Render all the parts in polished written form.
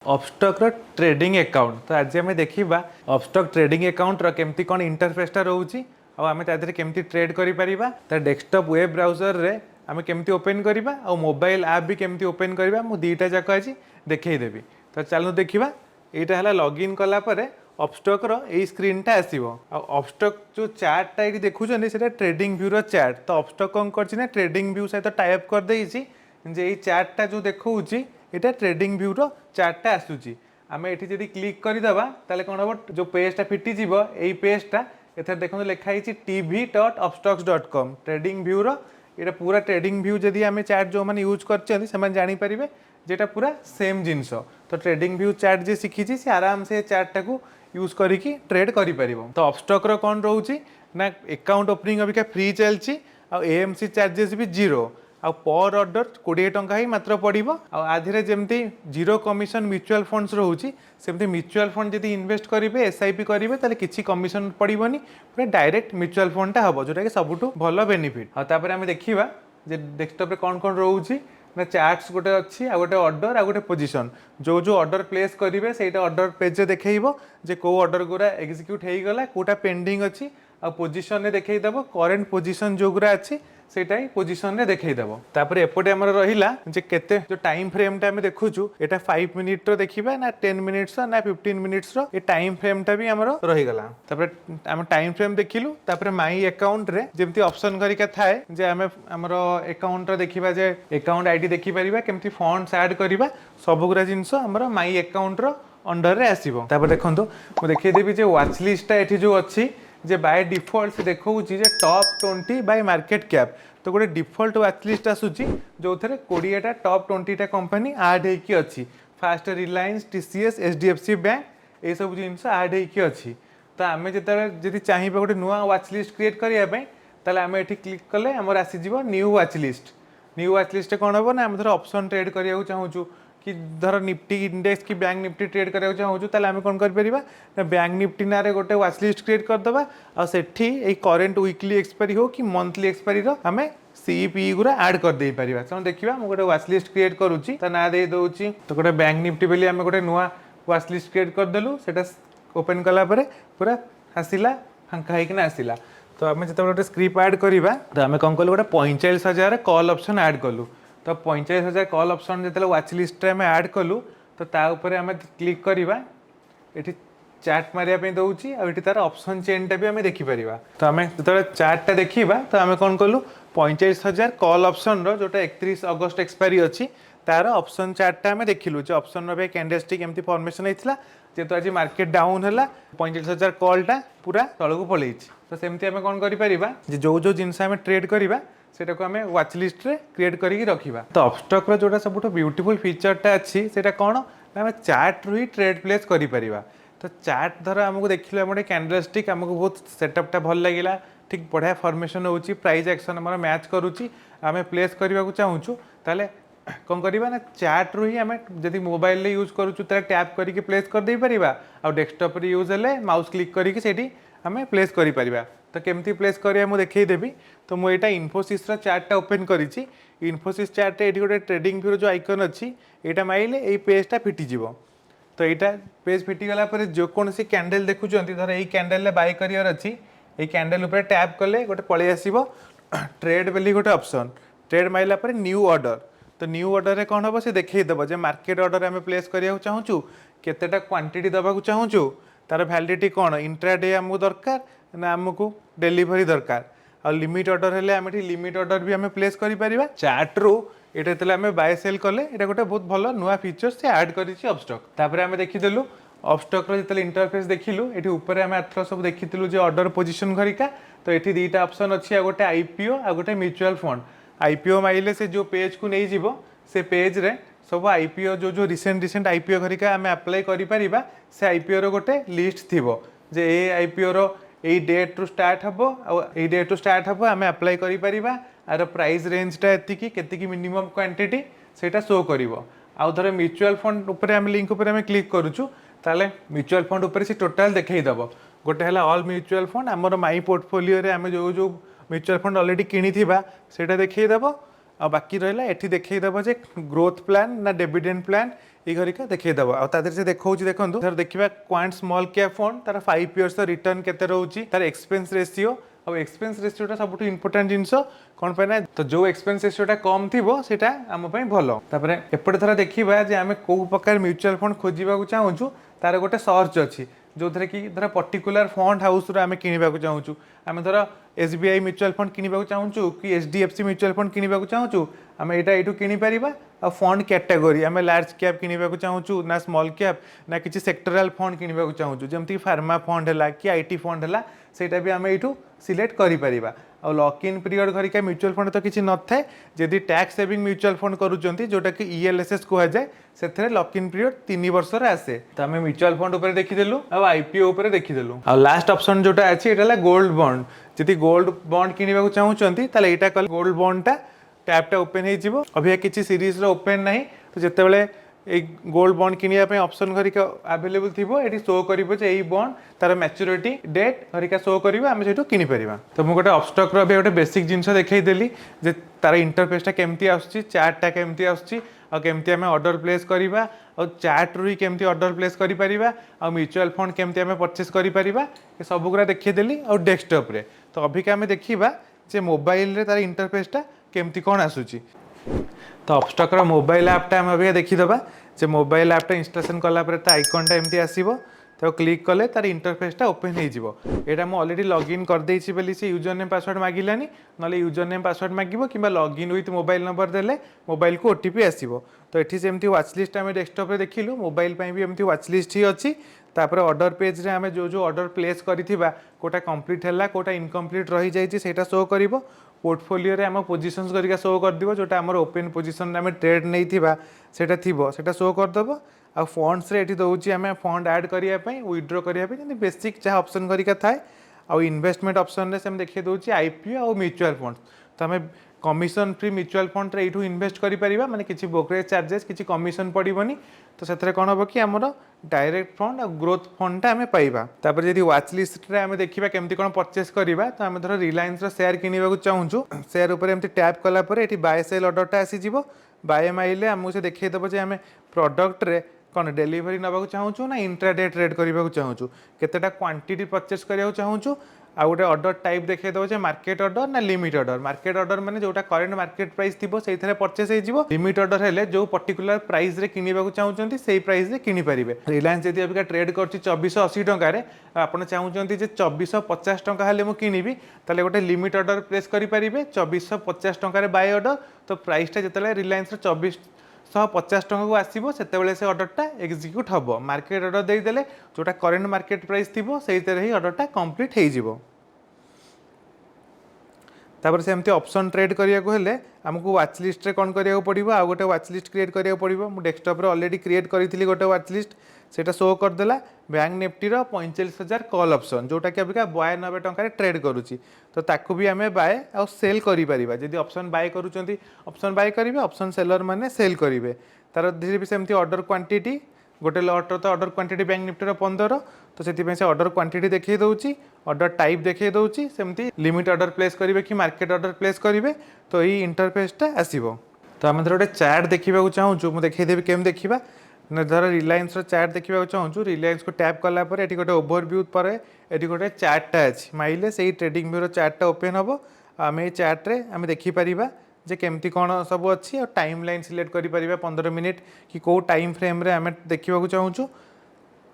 Upstox trading account तो आज आम देखा अपस्टॉक ट्रेडिंग अकाउंट केमती कौन इंटरफेसटा रोचे आम केमती ट्रेड कर डेस्कटॉप वेब ब्राउजर रे आम केमती ओपन करवा और मोबाइल ऐप भी केमती ओपन करवा मु दुईटा जाक आज देखईदेवी। तो चलो देखा यहाँ है लॉगिन कलापर अपस्टॉक यही स्क्रीनटा आसो अपस्टॉक जो चार्टा ये देखुं से ट्रेडिंग व्यू चार्ट। तो अपस्टॉक कौन कर ट्रेडिंग व्यू सहित टाइप करदे ये चार्टा जो देखा यहाँ ट्रेडिंग व्यू चार्टा आसूची आम ये जब क्लिक करदेबा ताले कौन हम जो पेजटा फिटिज यही पेजटा एथर देखो लिखाई tv.upstox.com ट्रेडिंग व्यू ये पूरा ट्रेडिंग व्यू जदि आम चार्ट जो मैंने यूज करें जेटा पूरा सेम जिनस। तो ट्रेडिंग व्यू चार्ट जे शिखी सी आराम से चार्टा को यूज करके ट्रेड कर। तो अपस्टॉक कौन रोचे ना अकाउंट ओपनिंग अबिका फ्री चलती एएमसी चार्जेस भी जीरो आ पर ऑर्डर 20 टंका ही मात्र पड़ो आधे जमती जीरो कमिशन म्यूचुअल फंड्स रोचे सेमती म्यूचुअल फंड जब इन्वेस्ट करेंगे एसआईपी करेंगे ताले किसी कमिशन पड़ोनी पूरा डायरेक्ट म्यूचुअल फंडटा हम जोटा कि सबुठ भल बेनिफिट। और आम देखा डेस्कटॉप कौन कौन रोचे ना चार्ट्स गोटे अच्छी आ गोटे ऑर्डर आ गोटे पोजीशन जो जो ऑर्डर प्लेस करेंगे से ऑर्डर पेज देखो जे को ऑर्डर गुरा एग्जीक्यूट हो गला कोटा पेंडिंग अच्छी आ पोजीशन रे देखईदेव करेन्ट पोजीशन जो गुरा अच्छी सेटा ही पोजीशन रे देखईदेव। तापर एपटे हमर रहिला जे केते जो टाइम फ्रेम टा हम देखुछु एटा 5 मिनिट रो देखिबा ना 10 मिनिट्स ना 15 मिनिट्स रो ए टाइम फ्रेम टा भी हमर रहि गला। तापर हम टाइम फ्रेम देखिलु तापर माई अकाउंट रे जेमती ऑप्शन करिका थाए जे हम हमर अकाउंट रो देखिबा जे अकाउंट आईडी देखि परिबा केमती फंड्स ऐड करबा सब गुरा जिंस हमर माई अकाउंट रो अंडर रे आसीबो। तापर देखंतु मु देखै देबी जे वॉच लिस्ट टा एठी जो अछि जे बाय डिफॉल्ट से देखो टॉप 20 बाय मार्केट कैप। तो गोटे डिफॉल्ट वॉच लिस्ट आसूची जो थे 20टा टॉप 20टा कंपनी ऐड होकी अच्छी fast Reliance TCS HDFC bank ये सब जिनस ऐड होकी अच्छी। तो आम जो चाहिए गोटे नुआ वॉच लिस्ट क्रिएट करने ताले आम ये क्लिक कले आमर आसीज न्यू वॉच लिस्ट कौन हम ना आम धर ऑप्शन ट्रेड करने चाहूँ कि धर निफ्टी इंडेक्स कि बैंक निफ्टी ट्रेड करने चाहूँ ताले आम कौन कर बैंक निफ्टी ना गोटे वॉच लिस्ट क्रिएट करदे और सेठी ए करेन्ट वीकली एक्सपायरी हो कि मंथली एक्सपायरी आम सीपी गुरा ऐड कर दे परिबा। चलो देखिबा मु गोटे वॉच लिस्ट क्रिएट करूची त ना दे दोची तो गोटे बैंक निफ्टी बेली आम गोटे नुआ वॉच लिस्ट क्रिएट कर देलु सेटा ओपन कला परे पूरा आसिला फांका होइकना आसिला। तो आम जो गोटे स्क्रिप्ट ऐड करवा तो आम कौन कलु गोटे 45,000 कॉल ऑप्शन ऐड कलु। तो 45,000 कॉल ऑप्शन जो वॉच लिस्ट आम ऐड कलु तो आम क्लिक करवा ये चार्ट मारिया दौची और तार ऑप्शन चेनटा भी आम देखिपर। तो आम जो चार्टा देखा तो आम कौन कलु 45,000 कॉल ऑप्शन रो जोटा 31 अगस्त एक्सपायरी अच्छी तार ऑप्शन चार्टा आम देखिलु जो ऑप्शन रो कैंडलस्टिक एमती फॉर्मेशन होता जेहेतु आज मार्केट डाउन है 45,000 कॉलटा पूरा तलू पलि। तो सेमती आम कौन कर जो जो जिनस आम ट्रेड करवा सेटा को आम वॉच लिस्ट रे क्रिएट करके रखा। तो अपस्टॉक जोटा सब ब्यूटीफुल फीचरटा अच्छी से कौन आम चार्ट रू ही ट्रेड प्लेस कर। तो चार्ट धर आमको देखिए आम कैंडलस्टिक आमको बहुत सेटअपटा भल लगे ठीक बढ़िया फॉर्मेशन होची प्राइस एक्शन आम मैच करुच्ची आम प्लेस करने को चाहूँ ताले कौन करवा ना चार्ट रू ही आम जब मोबाइल यूज करुचु टैप करके प्लेस कर दे परिबा आ डेस्कटॉप रे यूज हेले माउस क्लिक करके सेठी आम प्लेस करि परिबा। तो केमती प्लेस करिया मु देखईदेवी। तो मुझे यहाँ इन्फोसिस चार्टा ओपन करी इन्फोसिस चार्ट ये गोटे ट्रेडिंग व्यू जो आइकन अच्छी यहाँ माइले ये पेजटा फिटिज। तो यहाँ पेज फिटिगला जो कौन सी कैंडल देखुं धर यही कैंडल बाय कर अच्छी ये कैंडल उपर टैप कले गोटे पलि आसो ट्रेड बेली गोटे ऑप्शन ट्रेड माइला न्यू ऑर्डर। तो न्यू ऑर्डर रे कौन हम से देखईदेव जो मार्केट ऑर्डर आम प्लेस करने चाहूँ केतेटा क्वांटिटी दबा चाहूँ तार वैलिडिटी कौन इंट्राडे आमको दरकार ना आमको डेलीवरी दरकार और लिमिट ऑर्डर हेले आम लिमिट ऑर्डर भी आम प्लेस कर चार्ट रू ये आम बाय सेल कले ये गोटे बहुत भल नुआ फीचर से ऐड कर अपस्टॉक। तापर आम देखीदेलु अपस्टॉक जो इंटरफेस देखिलु ये ऊपर आम आथर सब देखीलु जो ऑर्डर पोजीशन घरिका। तो ये दुईटा ऑप्शन अच्छी आ गोटे आईपीओ आ गोटे म्यूचुअल फंड। आईपीओ माइले से जो पेज को नहीं जीवो से पेज रे सब आईपीओ जो जो रिसेंट आईपीओ घरिका आम अप्लाई करिपरिबा से आईपीओ रो गोटे लिस्ट थिबो जे ए आईपीओ रो ए डेट रु स्टार्ट हम और डेट रु स्टार्ट हम आम अप्लाई करिपरिबा आर प्राइस रेंजटा एतिकी केतिकी मिनिमम क्वांटिटी सेटा शो करिवो। आउ धर म्यूचुअल फंड ऊपर आम लिंक ऊपर आम क्लिक करूछु ताले म्यूचुअल फंड ऊपर से टोटाल देखईदेव गोटे है ऑल म्यूचुअल फंड आमर माई पोर्टफोलियो रे आम जो जो म्यूचुअल फंड ऑलरेडी किनिथिबा सेटा देखईदेव आ बाकी रहा ये देखईदेव जे ग्रोथ प्लान ना डिविडेंड प्लान ये घरिका देखिदेव आदि से देखा देखो धर देखा क्वांट स्मॉल कैप फंड तार 5 इयर्स रिटर्न केते रोची तार एक्सपेंस रेशियो और एक्सपेंस रेशियोटा सब इंपोर्टाट जिनस कौन पे ना तो जो एक्सपेंस रेशियोटा कम थी सेटा आम भल तापर एपटे थर देखा जे आम कौ प्रकार म्यूचुअल फंड खोजा चाहूँ तार गोटे सर्च अच्छी जो थे कि धर पर्टिकुलर फंड हाउस आम किणवा चाहूँ आम धर SBI म्यूचुअल फंड किणवा चाहूँ कि HDFC म्यूचुअल फंड किणवा चाहूँ आम यहाँ यू किपर आ फंड कैटेगोरी आम लार्ज कैप किणवा चाहूँ ना स्मॉल कैप ना किसी सेक्टोराल फंड किणवा चाहूँ जमती फार्मा फंड है कि IT फंड है सेटा भी आम यू सिलेक्ट करिपरिबा और लॉक इन पीरियड घरिका म्यूचुअल फंड तो किसी न थाए जदि टैक्स सेविंग म्यूचुअल फंड करूँ जोटा कि ELSS कहुए से लॉक इन पीरियड 3 वर्ष आसे तो आम म्यूचुअल फंड उपर देखीदेलु आ IPO उपर देखीदेलु आ लास्ट ऑप्शन जोटा अच्छी एटा गोल्ड बॉन्ड जदि गोल्ड बॉन्ड किणवा चाहूँगी ताले एटा कल गोल्ड बॉन्डटा टैपटा ओपन हो अभी किसी सीरीज ओपन ना तो जितेबाला गोल्ड बॉन्ड किनिया ऑप्शन घरिका अवेलेबल थी ये शो कर बॉन्ड तार मैच्योरिटी डेट घरिका शो कर आम से किपर तो मुझे गोटे अपस्टॉक रो गोटे बेसिक जिनस देखईदेली जे तार इंटरफेसटा केमती आसुची चार्टटा केमती आसुची और केमती आम ऑर्डर प्लेस करवा और चार्ट रू केमती ऑर्डर प्लेस करिपरिबा और म्यूचुअल फंड केमती आम परचेस करिपरिबा ये सब गुरा देखीदेली और डेस्कटॉप रे तो अभिका आम देखा जे मोबाइल रे तार इंटरफेसटा केमती कौन आसूची तो अपस्टॉक रो मोबाइल ऐपटा आम अभी देखीदबा जे मोबाइल ऐपटा इंस्टॉलेशन कलापर तो आइकनटा एमती आसीबो तो क्लिक कले तार इंटरफेसटा ओपन हो यहाँ मुझे ऑलरेडी लॉगिन करदेसी बोली से यूजर नेम पासवर्ड मागिलानी ना यूजर नेम पासवर्ड मागिबो कि लॉगिन विथ मोबाइल नंबर देले मोबाइल को OTP आसीबो तो ये सेमती व्वाच लिस्ट आम डेस्कटॉप देखिलु मोबाइल भी एमती व्वाच लिस्ट ही अच्छी तापर ऑर्डर पेज रे आम जो जो ऑर्डर प्लेस करिथिबा कोटा कंप्लीट हैला कोटा इनकम्प्लीट रही जाइछि सेटा शो करिवो पोर्टफोलियो रे आम पोजिशंस करिका शो कर दिबो जोटा हमर ओपन पोजिशन आम ट्रेड नहीं थिबा सेटा थिबो सेटा शो कर दबो आ फंड्स रे एठी दउछि आम फंड ऐड करिया पई विथड्रॉ करिया पई जंती बेसिक जहाँ ऑप्शन करिका थाए आ इन्वेस्टमेंट ऑप्शन रे से हम देखि दउछि IPO और म्यूचुअल फंड तो आम कमिशन फ्री म्यूचुअल फंड रे एठू इन्वेस्ट करि परिबा माने किछि ब्रोकरेज चार्जेस किछि कमिशन पड़िबोनी तो सेथरे कोन हो कि हमर डायरेक्ट फंड और ग्रोथ फंडटा आम पाइबा तापर यदि व्वाच लिस्ट रे आम देखिबा केमती कोन परचेस करिबा तो आम धर रिलायंस रो शेयर किनिबा चाहूँ शेयर उपर एमती टैप कला परे एठी बाय सेल ऑर्डरटा आसी जिवो बाय माइले आमको से देखै दबो जे आम प्रोडक्ट रे कौन डेलीवरी नवाक चाहूँ ना इंट्राडे ट्रेड करने चाहूँ केतेटा क्वांटिटी परचेस करा चाहूँ आ गोटे ऑर्डर टाइप देखिए दो मार्केट ऑर्डर ना लिमिट ऑर्डर माने जोटा करंट मार्केट प्राइस थी से परचेस हो लिमिट ऑर्डर है जो पर्टिकुलर प्राइस रे किनिबा चाहूँ से प्राइस रे किनि पारिबे रिलायंस यदि अबिका ट्रेड कर 2480 टंकार आपड़ चाहूँगी 2450 टंका हेले मु किनिबी ताले गोटे लिमिट ऑर्डर प्लेस करेंगे 2450 टंकार बाय ऑर्डर तो प्राइसटा जिते रिलायंस 2450 टंका को आसो से से ऑर्डरटा एक्जिक्यूट हम मार्केट ऑर्डर देदेले जोटा करेंट मार्केट प्राइस थी से ही ऑर्डरटा कंप्लीट हो तापर से एमती ऑप्शन ट्रेड करिया को हेले हमको व्वाच लिस्ट रे कौन करिया पड़िबो आ गोटे व्वाच लिस्ट क्रिएट करिया पड़िबो मु डेस्कटॉप रे ऑलरेडी क्रिएट करिथिली गोटे व्वाच लिस्ट सेटा शो कर देला बैंक निफ्टी रो 45,000 कॉल ऑप्शन जोटा कि अबिका 92 टंका रे ट्रेड करूची तो ताकू भी आमे बाय आ सेल करि परिबा जदी ऑप्शन बाय करूचंती ऑप्शन बाय करिवे ऑप्शन सेलर माने सेल करिवे तार धीरे भी सेमती ऑर्डर क्वांटिटी गोटे लॉट तो ऑर्डर क्वांटिटी बैंक निफ्टी रो 15 तो से ऑर्डर क्वांटिटी देखिए दउची ऑर्डर टाइप देखिए दउची सेमती लिमिट ऑर्डर प्लेस करिवे कि मार्केट ऑर्डर प्लेस करिवे तो यही इंटरफेसटा आसीबो तो आम धर गोटे चार्ट देखा चाहूँ मुझे देखईदेवी केम देखा धर रिलायंस चार्ट देखा चाहूँ रिलायंस को टैप कलापर ये गोटे ओवरव्यू पर ये गोटे चार्टा अच्छी माइले से ट्रेडिंग व्यू चार्टा ओपन हम आम ये चार्ट्रे आम देखिपर जे केमती कौन सब अच्छी और टाइम लाइन सिलेक्ट करें 15 मिनिट कि कौ टाइम फ्रेम रे आम देखा चाहूँ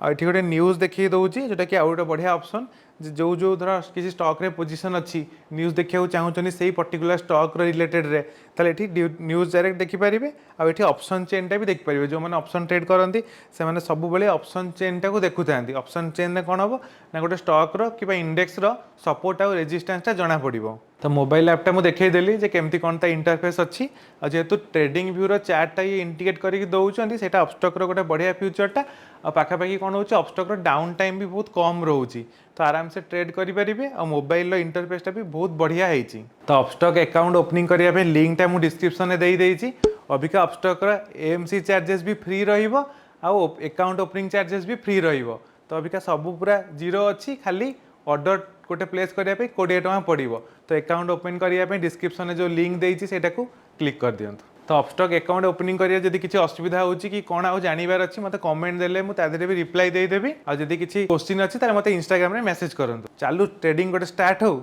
ये गोटे न्यूज़ देखिए दूसरी जोटा कि आउ गोटे बढ़िया ऑप्शन जो जो धर किसी स्टॉक रे पोजीशन अच्छी न्यूज़ देखा चाहूँ से पर्टिकुलर स्टॉक रिलेटेड रे ताले एठी न्यूज़ डायरेक्ट देखिपारे आउ एठी ऑप्शन चेनटा भी देखिपारे जो मैंने ऑप्शन ट्रेड करती से सब बेले ऑप्शन चेनटा को देखु था ऑप्शन चेन कौन हम ना गोटे स्टॉक रो कि इंडेक्स रो सपोर्ट आउ रेजिस्टेंसटा जना पड़ो तो मोबाइल ऐपटा मुझे देखईदेली जे केमती कौन ता इंटरफेस अच्छी और जेहेतु ट्रेडिंग व्यू रो चार्टा ये इंडिकेट करके दौरान से अपस्टॉक रो गोटे बढ़िया फ्यूचरटा और पाखापाखि कौन हो अपस्टॉक रो डाउन टाइम भी बहुत कम रोचे तो आराम से ट्रेड करेंगे और मोबाइल इंटरफेसटा भी बहुत बढ़िया होती तो अपस्टॉक अकाउंट ओपनिंग करने लिंकटा मुझे डिस्क्रिप्शन में देदेजी अबिका अपस्टॉक AMC चार्जेस भी फ्री रहिबो आउ अकाउंट ओपनिंग चार्जेस भी फ्री रहिबो तो अबिका सब पूरा जीरो अच्छी खाली ऑर्डर गोटे प्लेस करने 20 टଙ୍କା पड़ो तो अकाउंट ओपन करने डिस्क्रिप्शन में जो लिंक देती से क्लिक कर दियंतु। तो अपस्टॉक अकाउंट ओपनिंग करिया जदि किसी असुविधा होची कि कोन आउ जानिबार अछि मते कमेंट देले मु तादेरे भी रिप्लाई देई देबी आ जदि किसी क्वेश्चन अछि ताले मते इंस्टाग्राम रे मेसेज करंतु चालू ट्रेडिंग गोटे स्टार्ट हो।